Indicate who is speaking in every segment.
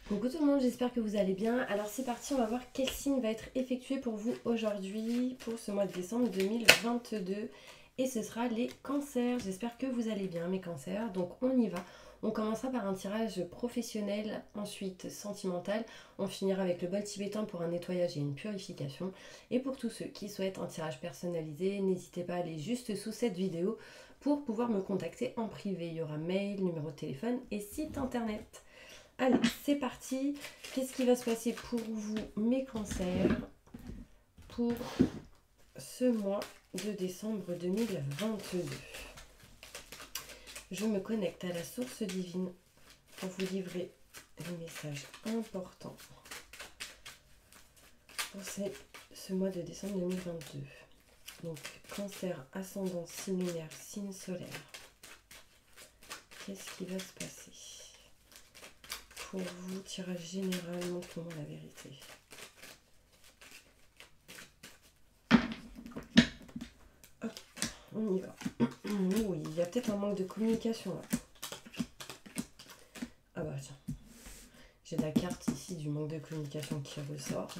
Speaker 1: Coucou tout le monde, j'espère que vous allez bien. Alors c'est parti, on va voir quel signe va être effectué pour vous aujourd'hui, pour ce mois de décembre 2022. Et ce sera les cancers. J'espère que vous allez bien mes cancers. Donc on y va. On commencera par un tirage professionnel, ensuite sentimental. On finira avec le bol tibétain pour un nettoyage et une purification. Et pour tous ceux qui souhaitent un tirage personnalisé, n'hésitez pas à aller juste sous cette vidéo pour pouvoir me contacter en privé. Il y aura mail, numéro de téléphone et site internet. Allez, c'est parti. Qu'est-ce qui va se passer pour vous, mes cancers, pour ce mois de décembre 2022? Je me connecte à la source divine pour vous livrer les messages importants pour ce mois de décembre 2022. Donc, cancer, ascendant, signe lunaire, signe solaire. Qu'est-ce qui va se passer pour vous? Tirage général, montre-moi la vérité. Hop, on y va. Oui, il y a peut-être un manque de communication là. Ah bah tiens, j'ai la carte ici du manque de communication qui ressort.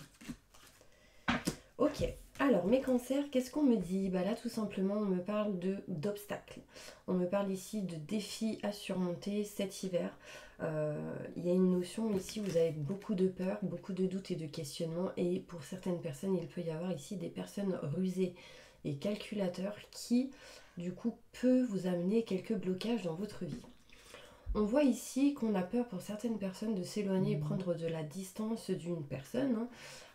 Speaker 1: Ok, alors mes cancers, qu'est-ce qu'on me dit? Bah là tout simplement on me parle d'obstacles. On me parle ici de défis à surmonter cet hiver. Il y a une notion ici, vous avez beaucoup de peur, beaucoup de doutes et de questionnements. Et pour certaines personnes, il peut y avoir ici des personnes rusées et calculateurs qui du coup peut vous amener quelques blocages dans votre vie. On voit ici qu'on a peur pour certaines personnes de s'éloigner et prendre de la distance d'une personne.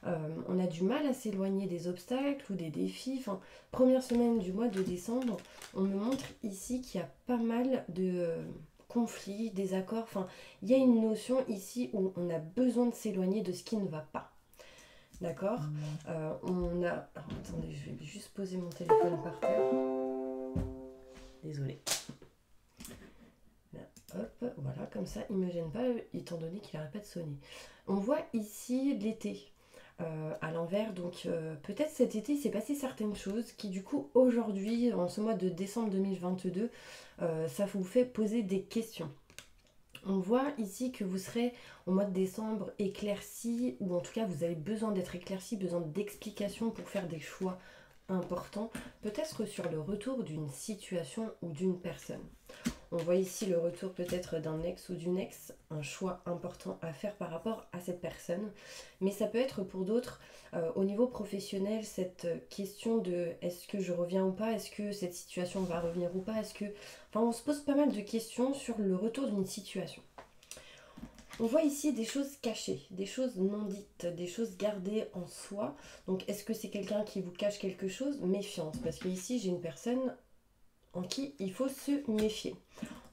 Speaker 1: On a du mal à s'éloigner des obstacles ou des défis. Enfin, première semaine du mois de décembre, on me montre ici qu'il y a pas mal de conflits, désaccords. Enfin, il y a une notion ici où on a besoin de s'éloigner de ce qui ne va pas. D'accord. On a... Alors, attendez, je vais juste poser mon téléphone par terre. Désolée. Hop, voilà, comme ça, il ne me gêne pas, étant donné qu'il n'arrête pas de sonner. On voit ici l'été à l'envers, donc peut-être cet été, il s'est passé certaines choses qui, du coup, aujourd'hui, en ce mois de décembre 2022, ça vous fait poser des questions. On voit ici que vous serez au mois de décembre éclairci, ou en tout cas, vous avez besoin d'être éclairci, besoin d'explications pour faire des choix importants, peut-être sur le retour d'une situation ou d'une personne. On voit ici le retour peut-être d'un ex ou d'une ex, un choix important à faire par rapport à cette personne. Mais ça peut être pour d'autres, au niveau professionnel, cette question de est-ce que je reviens ou pas, est-ce que cette situation va revenir ou pas, est-ce que... Enfin, on se pose pas mal de questions sur le retour d'une situation. On voit ici des choses cachées, des choses non dites, des choses gardées en soi. Donc est-ce que c'est quelqu'un qui vous cache quelque chose? Méfiance, parce que ici j'ai une personne en qui il faut se méfier.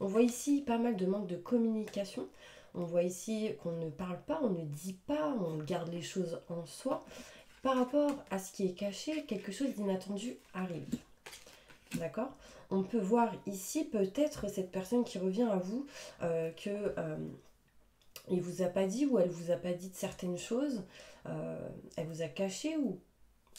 Speaker 1: On voit ici pas mal de manque de communication. On voit ici qu'on ne parle pas, on ne dit pas, on garde les choses en soi. Par rapport à ce qui est caché, quelque chose d'inattendu arrive. D'accord? On peut voir ici peut-être cette personne qui revient à vous que il vous a pas dit ou elle vous a pas dit de certaines choses. Elle vous a caché ou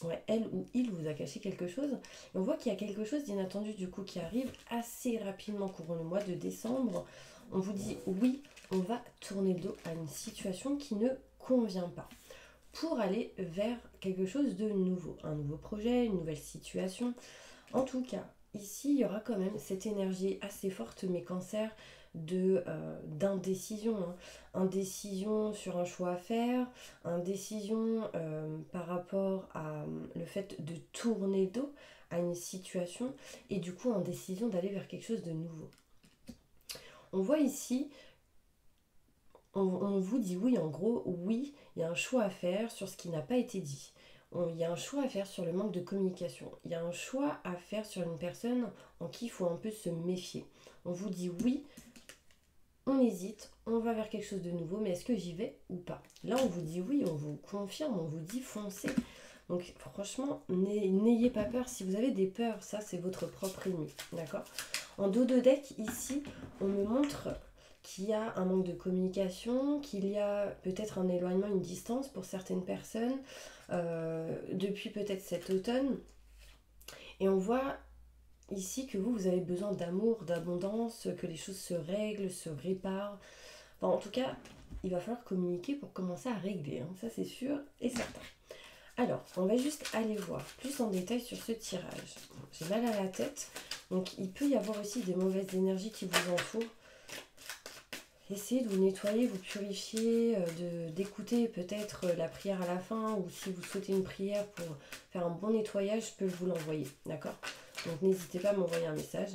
Speaker 1: ouais, elle ou il vous a caché quelque chose. Et on voit qu'il y a quelque chose d'inattendu du coup qui arrive assez rapidement courant le mois de décembre. On vous dit oui, on va tourner le dos à une situation qui ne convient pas pour aller vers quelque chose de nouveau, un nouveau projet, une nouvelle situation. En tout cas, ici, il y aura quand même cette énergie assez forte, mes cancers, d'indécision. Indécision sur un choix à faire, indécision par rapport à le fait de tourner le dos à une situation et du coup indécision d'aller vers quelque chose de nouveau. On voit ici, on vous dit oui, en gros, oui, il y a un choix à faire sur ce qui n'a pas été dit. Il y a un choix à faire sur le manque de communication. Il y a un choix à faire sur une personne en qui il faut un peu se méfier. On vous dit oui, on hésite, on va vers quelque chose de nouveau, mais est-ce que j'y vais ou pas? Là, on vous dit oui, on vous confirme, on vous dit foncez. Donc franchement, n'ayez pas peur. Si vous avez des peurs, ça c'est votre propre ennemi, d'accord? En dos de deck, ici, on me montre qu'il y a un manque de communication, qu'il y a peut-être un éloignement, une distance pour certaines personnes depuis peut-être cet automne. Et on voit ici que vous avez besoin d'amour, d'abondance, que les choses se règlent, se réparent. Enfin, en tout cas, il va falloir communiquer pour commencer à régler, hein. Ça c'est sûr et certain. Alors, on va juste aller voir plus en détail sur ce tirage. Bon, j'ai mal à la tête, donc il peut y avoir aussi des mauvaises énergies qui vous entourent. Essayez de vous nettoyer, vous purifier, d'écouter peut-être la prière à la fin, ou si vous souhaitez une prière pour faire un bon nettoyage, je peux vous l'envoyer, d'accord? Donc n'hésitez pas à m'envoyer un message.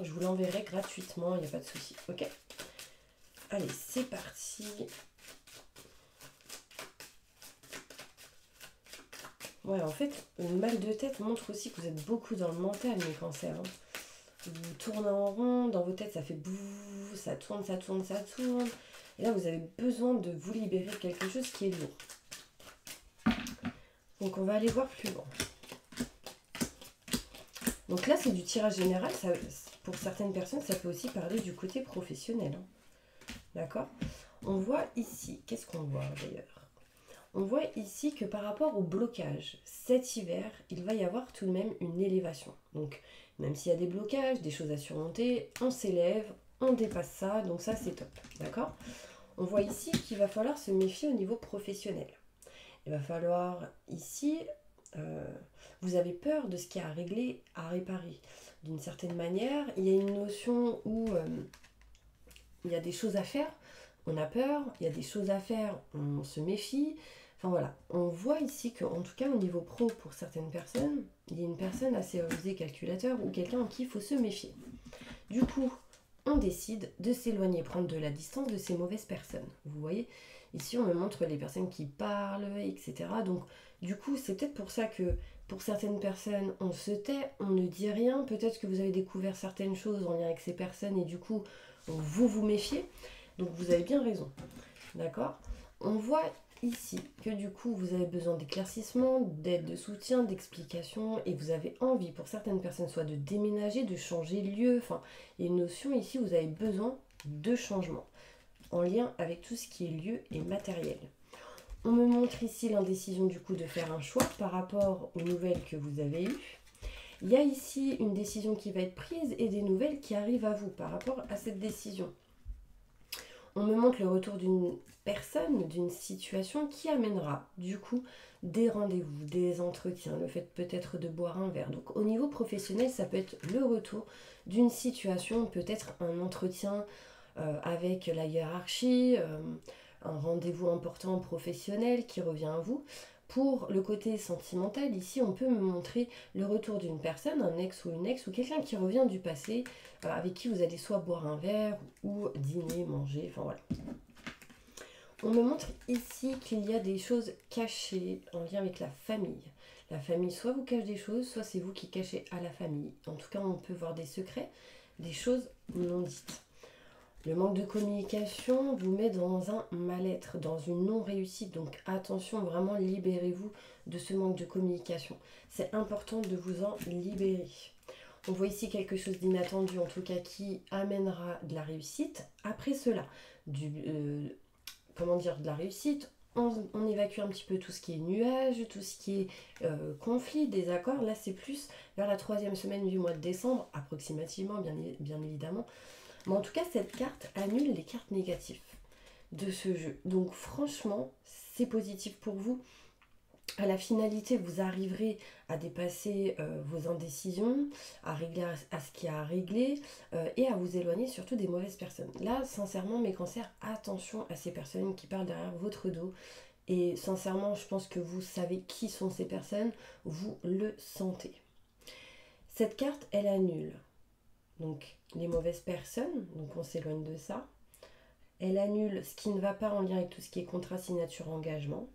Speaker 1: Je vous l'enverrai gratuitement, il n'y a pas de souci, ok? Allez, c'est parti. Ouais, en fait, le mal de tête montre aussi que vous êtes beaucoup dans le mental, mes cancers, hein. Vous tournez en rond, dans vos têtes ça fait bouh, ça tourne, ça tourne, ça tourne. Et là vous avez besoin de vous libérer de quelque chose qui est lourd. Donc on va aller voir plus loin. Donc là c'est du tirage général, ça, pour certaines personnes ça peut aussi parler du côté professionnel, hein. D'accord? On voit ici, qu'est-ce qu'on voit d'ailleurs? On voit ici que par rapport au blocage, cet hiver, il va y avoir tout de même une élévation. Donc, même s'il y a des blocages, des choses à surmonter, on s'élève, on dépasse ça, donc ça c'est top, d'accord? On voit ici qu'il va falloir se méfier au niveau professionnel. Il va falloir ici, vous avez peur de ce qui est à régler, à réparer. D'une certaine manière, il y a une notion où il y a des choses à faire, on a peur, il y a des choses à faire, on se méfie. Enfin voilà, on voit ici qu'en tout cas au niveau pro, pour certaines personnes, il y a une personne assez osée calculateur ou quelqu'un en qui il faut se méfier. Du coup, on décide de s'éloigner, prendre de la distance de ces mauvaises personnes. Vous voyez, ici on me montre les personnes qui parlent, etc. Donc du coup, c'est peut-être pour ça que pour certaines personnes, on se tait, on ne dit rien. Peut-être que vous avez découvert certaines choses en lien avec ces personnes et du coup, vous vous méfiez. Donc vous avez bien raison, d'accord? On voit ici que du coup vous avez besoin d'éclaircissement, d'aide, de soutien, d'explication et vous avez envie pour certaines personnes soit de déménager, de changer de lieu, enfin il y a une notion ici où vous avez besoin de changement en lien avec tout ce qui est lieu et matériel. On me montre ici l'indécision du coup de faire un choix par rapport aux nouvelles que vous avez eues. Il y a ici une décision qui va être prise et des nouvelles qui arrivent à vous par rapport à cette décision. On me montre le retour d'une personne, d'une situation qui amènera du coup des rendez-vous, des entretiens, le fait peut-être de boire un verre. Donc au niveau professionnel, ça peut être le retour d'une situation, peut-être un entretien avec la hiérarchie, un rendez-vous important professionnel qui revient à vous. Pour le côté sentimental, ici, on peut me montrer le retour d'une personne, un ex ou une ex, ou quelqu'un qui revient du passé, avec qui vous allez soit boire un verre, ou dîner, manger, enfin voilà. On me montre ici qu'il y a des choses cachées en lien avec la famille. La famille, soit vous cache des choses, soit c'est vous qui cachez à la famille. En tout cas, on peut voir des secrets, des choses non dites. Le manque de communication vous met dans un mal-être, dans une non-réussite. Donc attention, vraiment libérez-vous de ce manque de communication. C'est important de vous en libérer. On voit ici quelque chose d'inattendu, en tout cas qui amènera de la réussite. Après cela, de la réussite, on évacue un petit peu tout ce qui est nuages, tout ce qui est conflit, désaccord. Là, c'est plus vers la 3e semaine du mois de décembre, approximativement, bien évidemment. Mais en tout cas, cette carte annule les cartes négatives de ce jeu. Donc franchement, c'est positif pour vous. À la finalité, vous arriverez à dépasser vos indécisions, à régler à ce qu'il y a à régler et à vous éloigner surtout des mauvaises personnes. Là, sincèrement, mes cancers, attention à ces personnes qui parlent derrière votre dos. Et sincèrement, je pense que vous savez qui sont ces personnes, vous le sentez. Cette carte, elle annule donc les mauvaises personnes, donc on s'éloigne de ça. Elle annule ce qui ne va pas en lien avec tout ce qui est contrat, signature, engagement.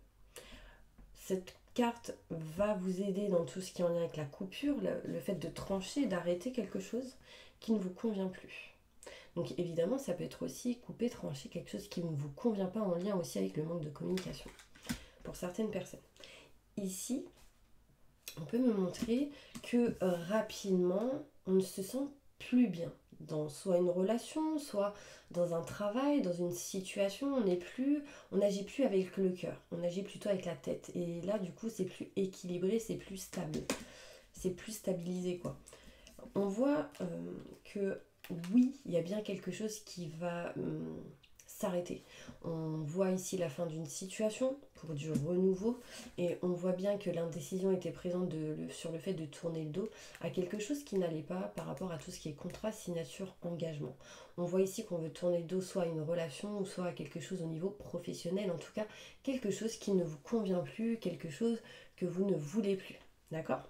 Speaker 1: Cette carte va vous aider dans tout ce qui est en lien avec la coupure, le fait de trancher, d'arrêter quelque chose qui ne vous convient plus. Donc évidemment, ça peut être aussi couper, trancher quelque chose qui ne vous convient pas en lien aussi avec le manque de communication pour certaines personnes. Ici, on peut me montrer que rapidement, on ne se sent plus bien dans soit une relation, soit dans un travail, dans une situation. On n'agit plus avec le cœur, on agit plutôt avec la tête. Et là, du coup, c'est plus équilibré, c'est plus stable, c'est plus stabilisé, quoi. On voit que oui, il y a bien quelque chose qui va s'arrêter. On voit ici la fin d'une situation pour du renouveau et on voit bien que l'indécision était présente sur le fait de tourner le dos à quelque chose qui n'allait pas par rapport à tout ce qui est contrat, signature, engagement. On voit ici qu'on veut tourner le dos soit à une relation ou soit à quelque chose au niveau professionnel, en tout cas quelque chose qui ne vous convient plus, quelque chose que vous ne voulez plus. D'accord ?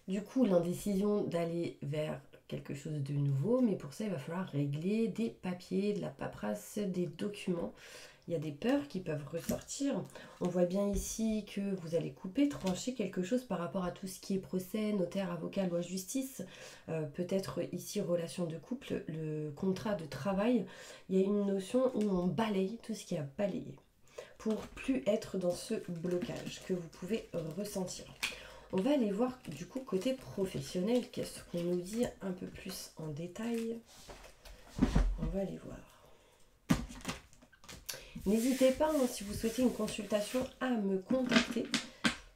Speaker 1: Du coup, l'indécision d'aller vers quelque chose de nouveau, mais pour ça, il va falloir régler des papiers, de la paperasse, des documents. Il y a des peurs qui peuvent ressortir. On voit bien ici que vous allez couper, trancher quelque chose par rapport à tout ce qui est procès, notaire, avocat, loi, justice. Peut-être ici, relation de couple, le contrat de travail. Il y a une notion où on balaye tout ce qui a balayé pour plus être dans ce blocage que vous pouvez ressentir. On va aller voir du coup côté professionnel, qu'est-ce qu'on nous dit un peu plus en détail. On va aller voir. N'hésitez pas, si vous souhaitez une consultation, à me contacter.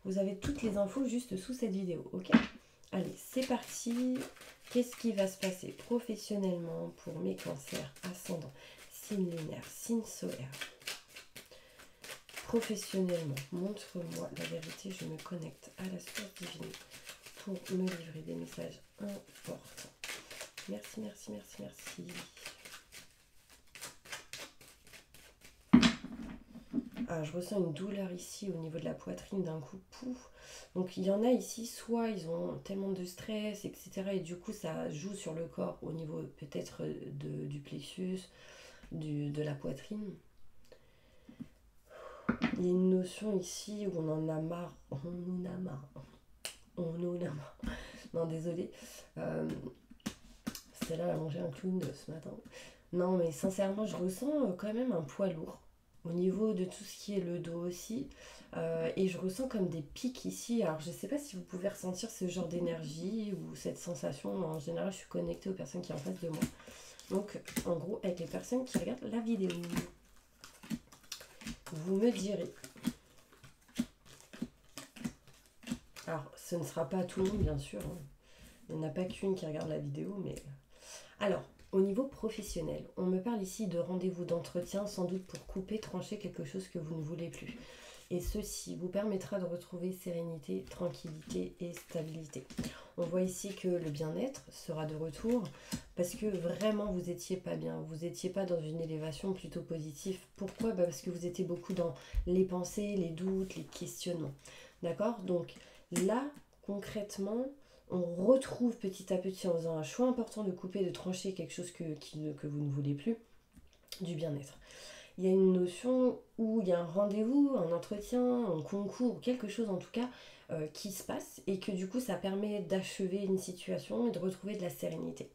Speaker 1: Vous avez toutes les infos juste sous cette vidéo, ok ? Allez, c'est parti. Qu'est-ce qui va se passer professionnellement pour mes cancers, ascendant, signe lunaire, signe solaire ? Professionnellement, montre-moi la vérité, je me connecte à la source divine pour me livrer des messages importants. Merci, merci, merci, merci. Ah, je ressens une douleur ici au niveau de la poitrine d'un coup. Pouf. Donc il y en a ici, soit ils ont tellement de stress, etc. Et du coup ça joue sur le corps au niveau peut-être du plexus, de la poitrine. Il y a une notion ici où on en a marre. On en a marre. On en a marre. Non, désolé. Celle-là, elle a mangé un clown ce matin. Non, mais sincèrement, je ressens quand même un poids lourd au niveau de tout ce qui est le dos aussi. Et je ressens comme des pics ici. Alors, je ne sais pas si vous pouvez ressentir ce genre d'énergie ou cette sensation. En général, je suis connectée aux personnes qui sont en face de moi. Donc, en gros, avec les personnes qui regardent la vidéo. Vous me direz. Alors, ce ne sera pas tout le monde, bien sûr. Il n'y en a pas qu'une qui regarde la vidéo, mais... Alors, au niveau professionnel, on me parle ici de rendez-vous d'entretien, sans doute pour couper, trancher quelque chose que vous ne voulez plus. Et ceci vous permettra de retrouver sérénité, tranquillité et stabilité. On voit ici que le bien-être sera de retour parce que vraiment vous n'étiez pas bien, vous n'étiez pas dans une élévation plutôt positive. Pourquoi ? Parce que vous étiez beaucoup dans les pensées, les doutes, les questionnements. D'accord ? Donc là, concrètement, on retrouve petit à petit en faisant un choix important de couper, de trancher quelque chose que vous ne voulez plus, du bien-être. Il y a une notion où il y a un rendez-vous, un entretien, un concours, quelque chose en tout cas qui se passe et que du coup ça permet d'achever une situation et de retrouver de la sérénité.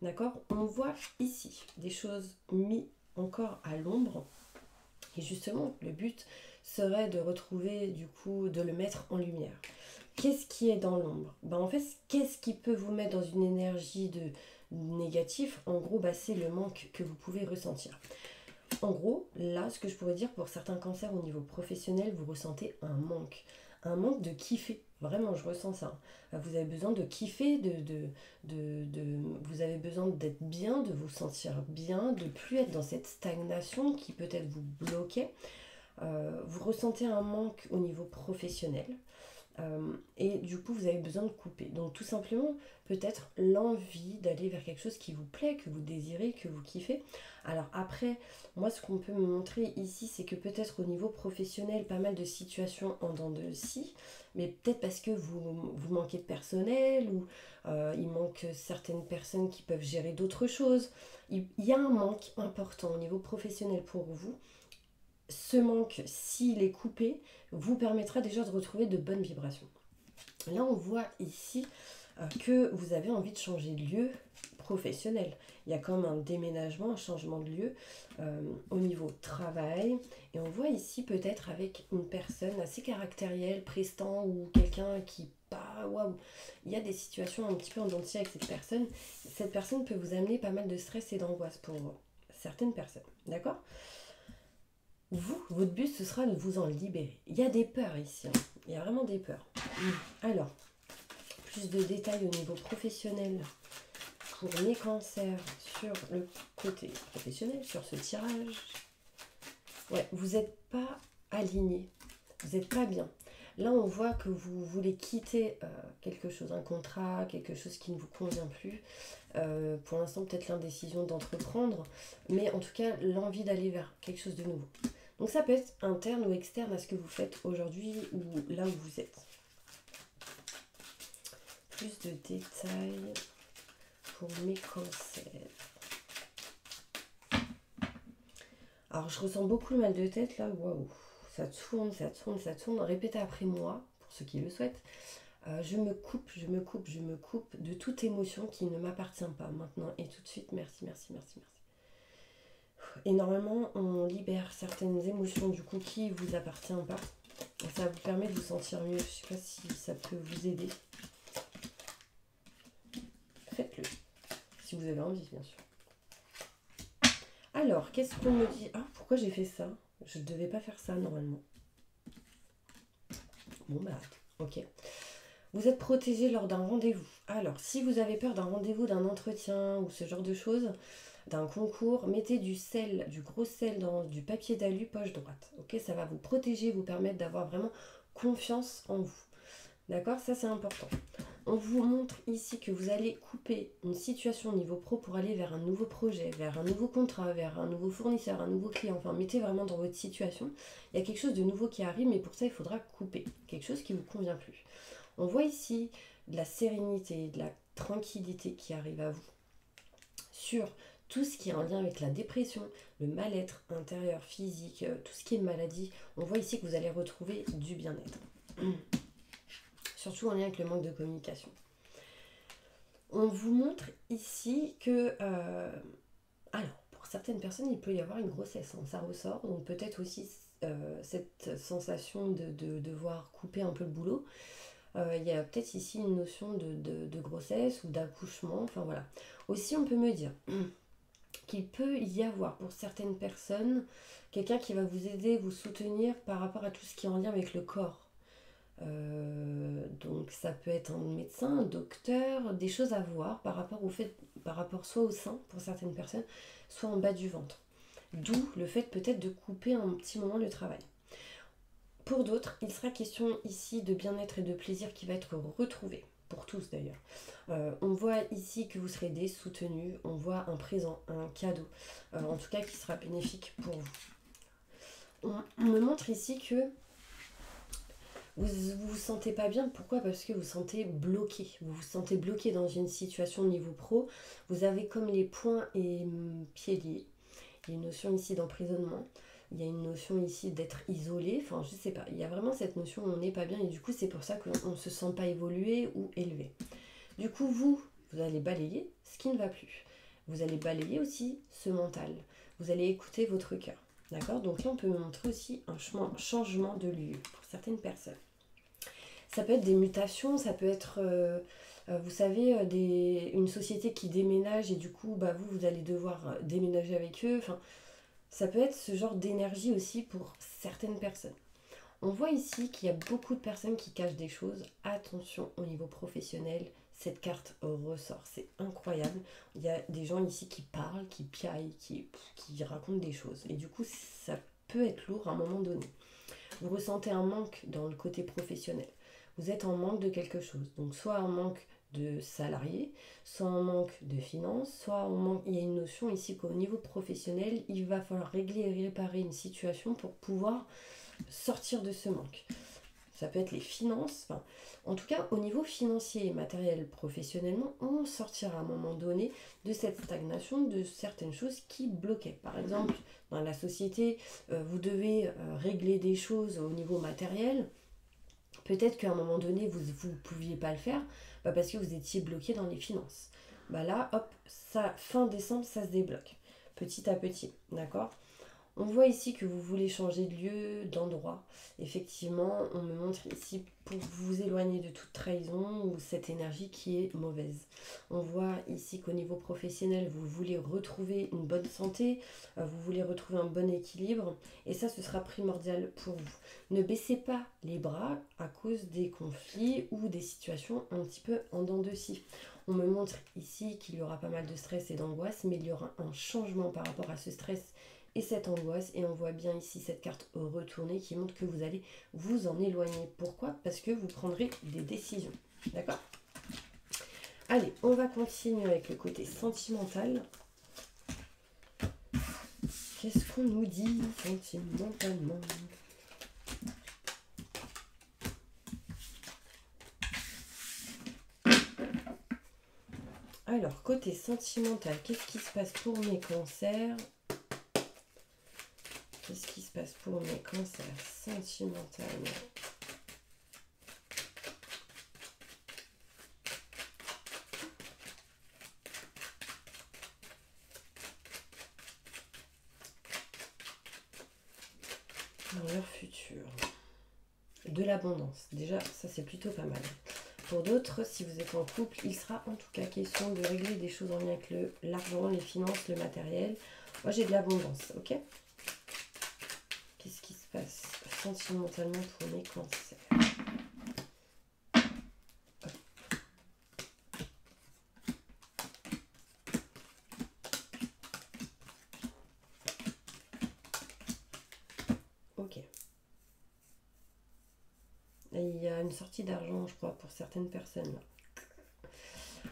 Speaker 1: D'accord ? On voit ici des choses mises encore à l'ombre et justement le but serait de retrouver du coup, de le mettre en lumière. Qu'est-ce qui est dans l'ombre ? En fait, qu'est-ce qui peut vous mettre dans une énergie de négatif ? En gros, c'est le manque que vous pouvez ressentir. En gros, là, ce que je pourrais dire pour certains cancers au niveau professionnel, vous ressentez un manque de kiffer. Vraiment, je ressens ça. Vous avez besoin de kiffer, vous avez besoin d'être bien, de vous sentir bien, de plus être dans cette stagnation qui peut-être vous bloquait. Vous ressentez un manque au niveau professionnel. Et du coup vous avez besoin de couper, donc tout simplement peut-être l'envie d'aller vers quelque chose qui vous plaît, que vous désirez, que vous kiffez. Alors après, moi ce qu'on peut me montrer ici, c'est que peut-être au niveau professionnel, pas mal de situations en dents de scie, mais peut-être parce que vous manquez de personnel ou il manque certaines personnes qui peuvent gérer d'autres choses. Il y a un manque important au niveau professionnel pour vous. Ce manque, s'il est coupé, vous permettra déjà de retrouver de bonnes vibrations. Là, on voit ici que vous avez envie de changer de lieu professionnel. Il y a comme un déménagement, un changement de lieu au niveau travail. Et on voit ici peut-être avec une personne assez caractérielle, prestant ou quelqu'un qui... waouh, il y a des situations un petit peu en dents de scie avec cette personne. Cette personne peut vous amener pas mal de stress et d'angoisse pour certaines personnes. D'accord ? Vous, votre but, ce sera de vous en libérer. Il y a des peurs ici. Il y a vraiment des peurs. Alors, plus de détails au niveau professionnel pour mes cancers sur le côté professionnel, sur ce tirage. Ouais, vous n'êtes pas aligné, vous n'êtes pas bien. Là, on voit que vous voulez quitter quelque chose, un contrat, quelque chose qui ne vous convient plus. Pour l'instant, peut-être l'indécision d'entreprendre, mais en tout cas, l'envie d'aller vers quelque chose de nouveau. Donc ça peut être interne ou externe à ce que vous faites aujourd'hui ou là où vous êtes. Plus de détails pour mes cancers. Alors, je ressens beaucoup le mal de tête là. Waouh, ça tourne, ça tourne, ça tourne. Répétez après moi, pour ceux qui le souhaitent. Je me coupe, je me coupe, je me coupe de toute émotion qui ne m'appartient pas maintenant et tout de suite. Merci, merci, merci, merci. Et normalement, on libère certaines émotions du coup qui ne vous appartiennent pas. Et ça vous permet de vous sentir mieux. Je ne sais pas si ça peut vous aider. Faites-le. Si vous avez envie, bien sûr. Alors, qu'est-ce qu'on me dit? Ah, pourquoi j'ai fait ça? Je ne devais pas faire ça normalement. Bon, bah, ok. Vous êtes protégé lors d'un rendez-vous. Alors, si vous avez peur d'un rendez-vous, d'un entretien ou ce genre de choses, d'un concours, mettez du sel, du gros sel dans du papier d'alu poche droite. Ok, ça va vous protéger, vous permettre d'avoir vraiment confiance en vous. D'accord, ça c'est important. On vous montre ici que vous allez couper une situation au niveau pro pour aller vers un nouveau projet, vers un nouveau contrat, vers un nouveau fournisseur, un nouveau client. Enfin, mettez vraiment dans votre situation. Il y a quelque chose de nouveau qui arrive, mais pour ça, il faudra couper. Quelque chose qui ne vous convient plus. On voit ici de la sérénité, de la tranquillité qui arrive à vous sur tout ce qui est en lien avec la dépression, le mal-être intérieur, physique, tout ce qui est maladie. On voit ici que vous allez retrouver du bien-être. Surtout en lien avec le manque de communication. On vous montre ici que, alors, pour certaines personnes, il peut y avoir une grossesse, hein, ça ressort, donc peut-être aussi cette sensation de devoir couper un peu le boulot. Il y a peut-être ici une notion de grossesse ou d'accouchement, enfin voilà. Aussi, on peut me dire qu'il peut y avoir pour certaines personnes quelqu'un qui va vous aider, vous soutenir par rapport à tout ce qui est en lien avec le corps. Donc ça peut être un médecin, un docteur, des choses à voir par rapport au fait, par rapport soit au sein pour certaines personnes, soit en bas du ventre. D'où le fait peut-être de couper un petit moment le travail. Pour d'autres, il sera question ici de bien-être et de plaisir qui va être retrouvé, pour tous d'ailleurs. On voit ici que vous serez aidés, soutenus, on voit un présent, un cadeau, en tout cas qui sera bénéfique pour vous. On me montre ici que vous vous sentez pas bien. Pourquoi? Parce que vous vous sentez bloqué. Vous vous sentez bloqué dans une situation au niveau pro. Vous avez comme les poings et pieds liés. Il y a une notion ici d'emprisonnement. Il y a une notion ici d'être isolé. Enfin, je sais pas. Il y a vraiment cette notion où on n'est pas bien. Et du coup, c'est pour ça qu'on ne se sent pas évolué ou élevé. Du coup, vous allez balayer ce qui ne va plus. Vous allez balayer aussi ce mental. Vous allez écouter votre cœur. D'accord? Donc là, on peut montrer aussi un changement de lieu pour certaines personnes. Ça peut être des mutations, ça peut être, vous savez, une société qui déménage et du coup, bah, vous allez devoir déménager avec eux. Enfin, ça peut être ce genre d'énergie aussi pour certaines personnes. On voit ici qu'il y a beaucoup de personnes qui cachent des choses. Attention au niveau professionnel, cette carte ressort. C'est incroyable. Il y a des gens ici qui parlent, qui piaillent, qui racontent des choses. Et du coup, ça peut être lourd à un moment donné. Vous ressentez un manque dans le côté professionnel. Vous êtes en manque de quelque chose. Donc soit un manque de salariés, soit un manque de finances, soit un manque... Il y a une notion ici qu'au niveau professionnel, il va falloir régler et réparer une situation pour pouvoir sortir de ce manque. Ça peut être les finances. Enfin, en tout cas, au niveau financier et matériel, professionnellement, on sortira à un moment donné de cette stagnation de certaines choses qui bloquaient. Par exemple, dans la société, vous devez régler des choses au niveau matériel. Peut-être qu'à un moment donné, vous ne pouviez pas le faire parce que vous étiez bloqué dans les finances. Bah là, hop, ça, fin décembre, ça se débloque. Petit à petit, d'accord? On voit ici que vous voulez changer de lieu, d'endroit. Effectivement, on me montre ici pour vous éloigner de toute trahison ou cette énergie qui est mauvaise. On voit ici qu'au niveau professionnel, vous voulez retrouver une bonne santé, vous voulez retrouver un bon équilibre et ça, ce sera primordial pour vous. Ne baissez pas les bras à cause des conflits ou des situations un petit peu en dents de scie. On me montre ici qu'il y aura pas mal de stress et d'angoisse, mais il y aura un changement par rapport à ce stress et cette angoisse. Et on voit bien ici cette carte retournée qui montre que vous allez vous en éloigner. Pourquoi? Parce que vous prendrez des décisions. D'accord? Allez, on va continuer avec le côté sentimental. Qu'est-ce qu'on nous dit sentimentalement? Alors, côté sentimental, qu'est-ce qui se passe pour mes cancers? Qu'est-ce qui se passe pour mes cancers sentimentalement? Dans leur futur. De l'abondance. Déjà, ça c'est plutôt pas mal. Pour d'autres, si vous êtes en couple, il sera en tout cas question de régler des choses en lien avec l'argent, les finances, le matériel. Moi, j'ai de l'abondance, ok? Qu'est-ce qui se passe sentimentalement pour mes cancers? Ok. Et il y a une sortie d'argent, je crois, pour certaines personnes.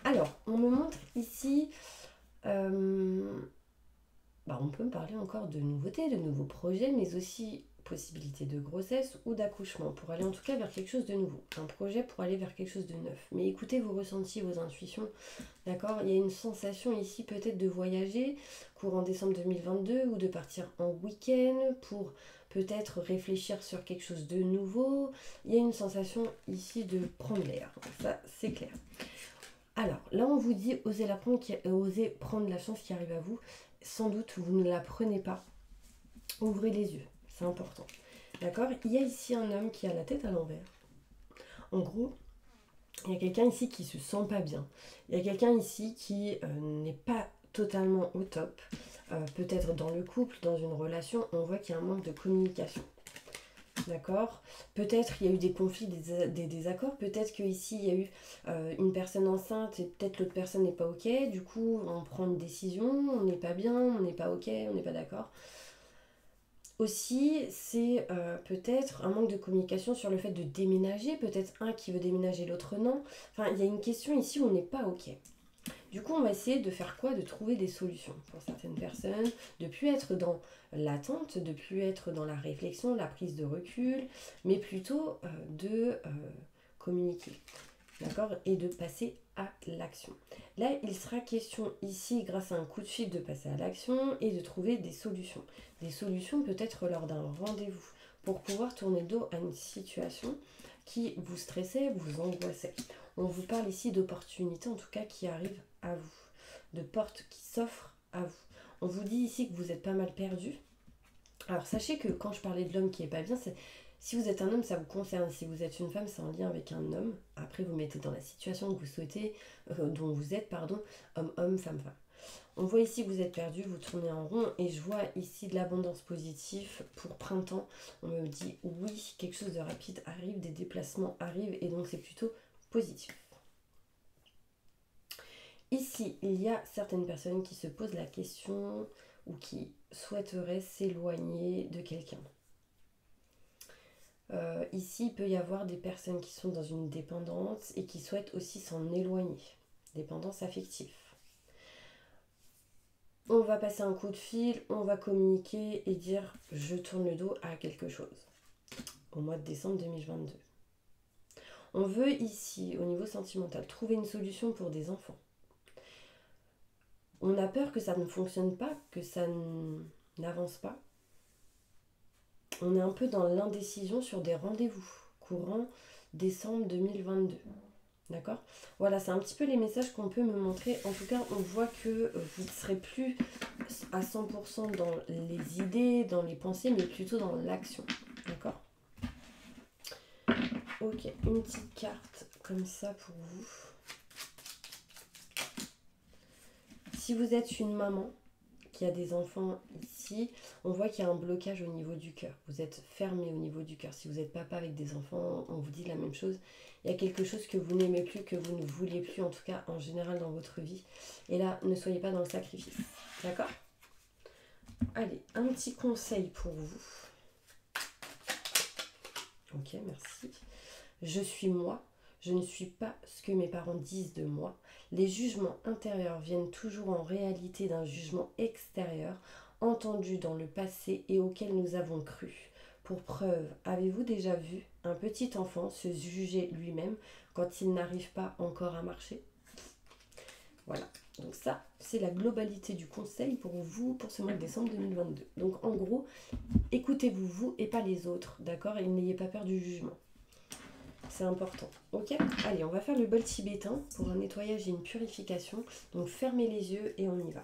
Speaker 1: Alors, on me montre ici... on peut me parler encore de nouveautés, de nouveaux projets, mais aussi possibilité de grossesse ou d'accouchement, pour aller en tout cas vers quelque chose de nouveau. Un projet pour aller vers quelque chose de neuf. Mais écoutez vos ressentis, vos intuitions, d'accord? Il y a une sensation ici peut-être de voyager courant décembre 2022 ou de partir en week-end pour peut-être réfléchir sur quelque chose de nouveau. Il y a une sensation ici de prendre l'air, ça c'est clair. Alors là on vous dit osez prendre la chance qui arrive à vous. Sans doute vous ne la prenez pas. Ouvrez les yeux, c'est important. D'accord? Il y a ici un homme qui a la tête à l'envers. En gros, il y a quelqu'un ici qui se sent pas bien. Il y a quelqu'un ici qui n'est pas totalement au top. Peut-être dans le couple, dans une relation, on voit qu'il y a un manque de communication. D'accord? Peut-être il y a eu des conflits, des désaccords. Peut-être qu'ici il y a eu une personne enceinte et peut-être l'autre personne n'est pas ok. Du coup, on prend une décision, on n'est pas bien, on n'est pas ok, on n'est pas d'accord. Aussi, c'est peut-être un manque de communication sur le fait de déménager. Peut-être un qui veut déménager, l'autre non. Enfin, il y a une question ici où on n'est pas ok. Du coup, on va essayer de faire quoi? De trouver des solutions pour certaines personnes, de plus être dans l'attente, de plus être dans la réflexion, la prise de recul, mais plutôt de communiquer, d'accord? Et de passer à l'action. Là, il sera question ici, grâce à un coup de fil, de passer à l'action et de trouver des solutions. Des solutions peut-être lors d'un rendez-vous pour pouvoir tourner le dos à une situation qui vous stressait, vous angoissait. On vous parle ici d'opportunités, en tout cas, qui arrivent à vous, de portes qui s'offrent à vous. On vous dit ici que vous êtes pas mal perdu. Alors, sachez que quand je parlais de l'homme qui est pas bien, c'est si vous êtes un homme, ça vous concerne. Si vous êtes une femme, c'est en lien avec un homme. Après, vous mettez dans la situation que vous souhaitez, dont vous êtes, pardon, homme, femme. On voit ici que vous êtes perdu, vous tournez en rond et je vois ici de l'abondance positive pour printemps. On me dit oui, quelque chose de rapide arrive, des déplacements arrivent et donc c'est plutôt positif. Ici, il y a certaines personnes qui se posent la question ou qui souhaiteraient s'éloigner de quelqu'un. Ici, il peut y avoir des personnes qui sont dans une dépendance et qui souhaitent aussi s'en éloigner. Dépendance affective. On va passer un coup de fil, on va communiquer et dire je tourne le dos à quelque chose. Au mois de décembre 2022. On veut ici, au niveau sentimental, trouver une solution pour des enfants. On a peur que ça ne fonctionne pas, que ça n'avance pas. On est un peu dans l'indécision sur des rendez-vous courant décembre 2022. D'accord? Voilà, c'est un petit peu les messages qu'on peut me montrer. En tout cas, on voit que vous ne serez plus à 100% dans les idées, dans les pensées, mais plutôt dans l'action. D'accord? Ok, une petite carte comme ça pour vous. Si vous êtes une maman qui a des enfants ici, ici, on voit qu'il y a un blocage au niveau du cœur. Vous êtes fermé au niveau du cœur. Si vous êtes papa avec des enfants, on vous dit la même chose. Il y a quelque chose que vous n'aimez plus, que vous ne vouliez plus, en tout cas en général dans votre vie. Et là, ne soyez pas dans le sacrifice. D'accord? Allez, un petit conseil pour vous. Ok, merci. Je suis moi. Je ne suis pas ce que mes parents disent de moi. Les jugements intérieurs viennent toujours en réalité d'un jugement extérieur, entendu dans le passé et auquel nous avons cru. Pour preuve, avez-vous déjà vu un petit enfant se juger lui-même quand il n'arrive pas encore à marcher? Voilà, donc ça, c'est la globalité du conseil pour vous pour ce mois de décembre 2022. Donc en gros, écoutez-vous vous et pas les autres, d'accord? Et n'ayez pas peur du jugement. C'est important. Ok, allez, on va faire le bol tibétain pour un nettoyage et une purification. Donc fermez les yeux et on y va.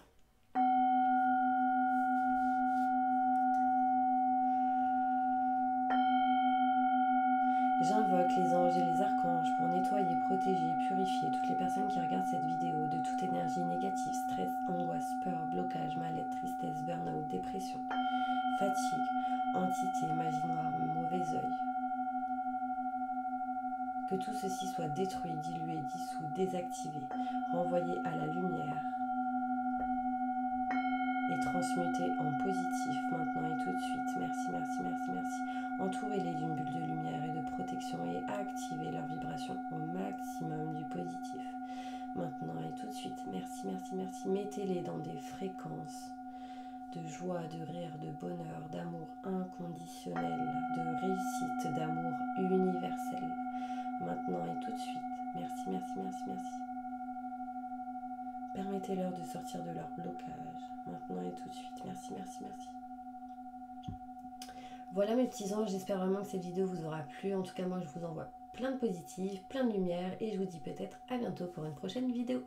Speaker 1: J'invoque les anges et les archanges pour nettoyer, protéger et purifier toutes les personnes qui regardent cette vidéo de toute énergie négative, stress, angoisse, peur, blocage, mal-être, tristesse, burn-out, dépression, fatigue, entité, magie noire, mauvais œil. Que tout ceci soit détruit, dilué, dissous, désactivé, renvoyé à la lumière et transmuté en positif maintenant et tout de suite. Merci, merci, merci, merci. Entourez-les d'une bulle de lumière et de protection et activez leur vibration au maximum du positif. Maintenant et tout de suite. Merci, merci, merci. Mettez-les dans des fréquences de joie, de rire, de bonheur, d'amour inconditionnel, de réussite, d'amour universel. Maintenant et tout de suite. Merci, merci, merci, merci. Permettez-leur de sortir de leur blocage. Maintenant et tout de suite. Merci, merci, merci. Voilà mes petits anges, j'espère vraiment que cette vidéo vous aura plu. En tout cas, moi, je vous envoie plein de positifs, plein de lumière et je vous dis peut-être à bientôt pour une prochaine vidéo.